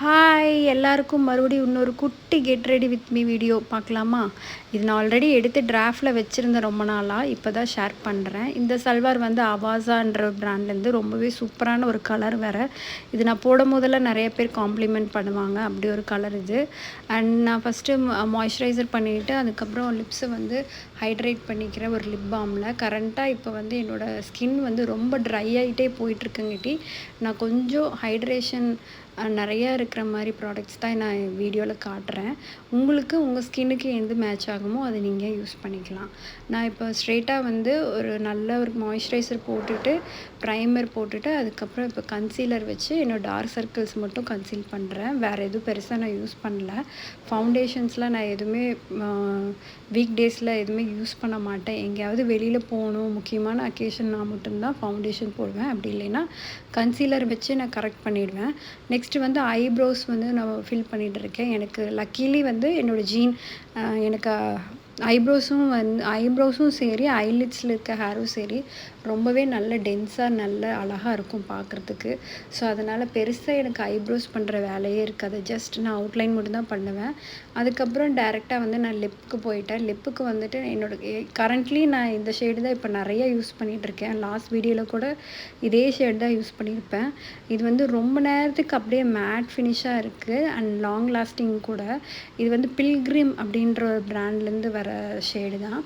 Hi எல்லாருக்கும் மறுபடியும் இன்னொரு குட்டி get ready with me video பார்க்கலாமா? இது நான் ஆல்ரெடி எடுத்து டிராஃப்டில் வச்சுருந்தேன் ரொம்ப நாளாக. இப்போ தான் ஷேர் பண்ணுறேன். இந்த சல்வார் வந்து அவாசான்ற பிராண்ட்லேருந்து ரொம்பவே சூப்பரான ஒரு கலர் வேறு. இது நான் போடும் போதெல்லாம் நிறைய பேர் காம்ப்ளிமெண்ட் பண்ணுவாங்க. அப்படி ஒரு கலர் இது. அண்ட் நான் ஃபஸ்ட்டு மாய்ஸ்சரைசர் பண்ணிவிட்டு அதுக்கப்புறம் லிப்ஸை வந்து ஹைட்ரேட் பண்ணிக்கிறேன் ஒரு லிப் பாமில். கரண்ட்டாக இப்போ வந்து என்னோடய ஸ்கின் வந்து ரொம்ப ட்ரை ஆகிட்டே போயிட்டுருக்குங்கிட்டி நான் கொஞ்சம் ஹைட்ரேஷன் நிறையா இருக்கிற மாதிரி ப்ராடக்ட்ஸ் தான் நான் வீடியோவில் காட்டுறேன். உங்களுக்கு உங்கள் ஸ்கின்னுக்கு எது மேட்ச் ஆகுமோ அதை நீங்கள் யூஸ் பண்ணிக்கலாம். நான் இப்போ ஸ்ட்ரெயிட்டாக வந்து ஒரு நல்ல ஒரு மாய்ஸ்சரைசர் போட்டுட்டு ப்ரைமர் போட்டுட்டு அதுக்கப்புறம் இப்போ கன்சீலர் வச்சு என்னோடய டார்க் சர்க்கிள்ஸ் மட்டும் கன்சீல் பண்ணுறேன். வேறு எதுவும் பெருசாக நான் யூஸ் பண்ணல. ஃபவுண்டேஷன்ஸ்லாம் நான் எதுவுமே வீக் டேஸில் எதுவுமே யூஸ் பண்ண மாட்டேன். எங்கேயாவது வெளியில் போகணும் முக்கியமான அக்கேஷன்னா மட்டும்தான் ஃபவுண்டேஷன் போடுவேன். அப்படி இல்லைன்னா கன்சீலர் வச்சு நான் கரெக்ட் பண்ணிவிடுவேன். நெக்ஸ்ட்டு வந்து ஐப்ரோஸ் வந்து நான் ஃபில் பண்ணிகிட்டு இருக்கேன். எனக்கு லக்கீலி வந்து என்னோடய ஜீன் எனக்கு ஐப்ரோஸும் சரி ஐலிட்ஸில் இருக்க ஹேரும் சரி ரொம்பவே நல்ல டென்ஸாக நல்ல அழகாக இருக்கும் பார்க்குறதுக்கு. ஸோ அதனால் பெருசாக எனக்கு ஐப்ரோஸ் பண்ணுற வேலையே இருக்காது. ஜஸ்ட் நான் அவுட்லைன் மட்டும்தான் பண்ணுவேன். அதுக்கப்புறம் டேரெக்டாக வந்து நான் லிப்புக்கு போயிட்டேன். லிப்புக்கு வந்துட்டு கரண்ட்லி நான் இந்த ஷேடு தான் இப்போ நிறைய யூஸ் பண்ணிகிட்ருக்கேன். லாஸ்ட் வீடியோவில் கூட இதே ஷேடு தான் யூஸ் பண்ணியிருப்பேன். இது வந்து ரொம்ப நேரத்துக்கு அப்படியே மேட் ஃபினிஷாக இருக்குது அண்ட் லாங் லாஸ்டிங் கூட. இது வந்து பில்கிரிம் அப்படின்ற ஒரு பிராண்ட்லேருந்து வர ஷேடு தான்.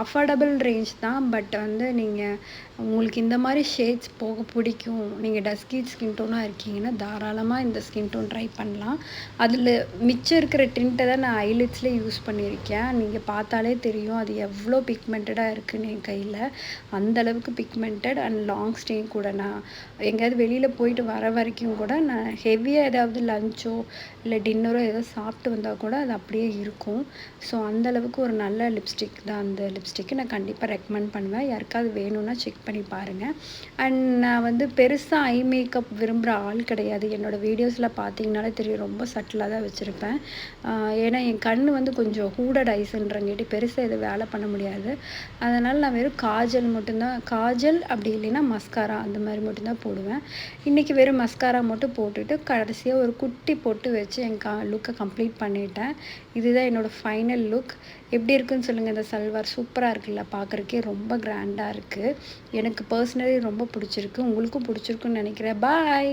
அஃபோர்டபுள் ரேஞ்ச் தான். பட் வந்து நீங்கள் உங்களுக்கு இந்த மாதிரி ஷேட்ஸ் போக பிடிக்கும், நீங்கள் டஸ்கி ஸ்கின் டோனாக இருக்கீங்கன்னா தாராளமாக இந்த ஸ்கின் டோன் ட்ரை பண்ணலாம். அதில் மிச்சம் இருக்கிற டிண்ட்டை தான் நான் ஐலிட்ஸ்லேயே யூஸ் பண்ணியிருக்கேன். நீங்கள் பார்த்தாலே தெரியும் அது எவ்வளோ பிக்மெண்டடாக இருக்குன்னு என் கையில். அந்தளவுக்கு பிக்மெண்டட் அண்ட் லாங் ஸ்டேயிங் கூட. நான் எங்கேயாவது வெளியில் போயிட்டு வர வரைக்கும் கூட நான் ஹெவியாக ஏதாவது லஞ்சோ இல்லை டின்னரோ ஏதோ சாப்பிட்டு வந்தால் கூட அது அப்படியே இருக்கும். ஸோ அந்தளவுக்கு ஒரு நல்ல லிப்ஸ்டிக் தான் அந்த லிப்ஸ்டிக்கு. நான் கண்டிப்பாக ரெக்கமெண்ட் பண்ணுவேன். யாருக்காவது வேணும்னா செக் பண்ணி பாருங்கள். அண்ட் நான் வந்து பெருசாக ஐ மேக்கப் விரும்புகிற ஆள் கிடையாது. என்னோடய வீடியோஸில் பார்த்தீங்கனாலே தெரியும் ரொம்ப சட்டிலாக தான் வச்சுருப்பேன். ஏன்னா என் கண் வந்து கொஞ்சம் ஹூடட் ஐஸுன்றங்காட்டி பெருசாக எதுவும் வேலை பண்ண முடியாது. அதனால் நான் வெறும் காஜல் அப்படி இல்லைன்னா மஸ்காரா அந்த மாதிரி மட்டும்தான் போடுவேன். இன்றைக்கி வெறும் மஸ்காரா மட்டும் போட்டுட்டு கடைசியாக ஒரு குட்டி பொட்டு வச்சு என் லுக்கை கம்ப்ளீட் பண்ணிட்டேன். இதுதான் என்னோடய ஃபைனல் லுக். எப்படி இருக்குன்னு சொல்லுங்கள். இந்த சல்வார் சூப்பராக இருக்குல்ல, பார்க்குறக்கே ரொம்ப கிராண்டாக இருக்குது. எனக்கு பர்சனலி ரொம்ப பிடிச்சிருக்கு. உங்களுக்கும் பிடிச்சிருக்குன்னு நினைக்கிறேன். பாய்.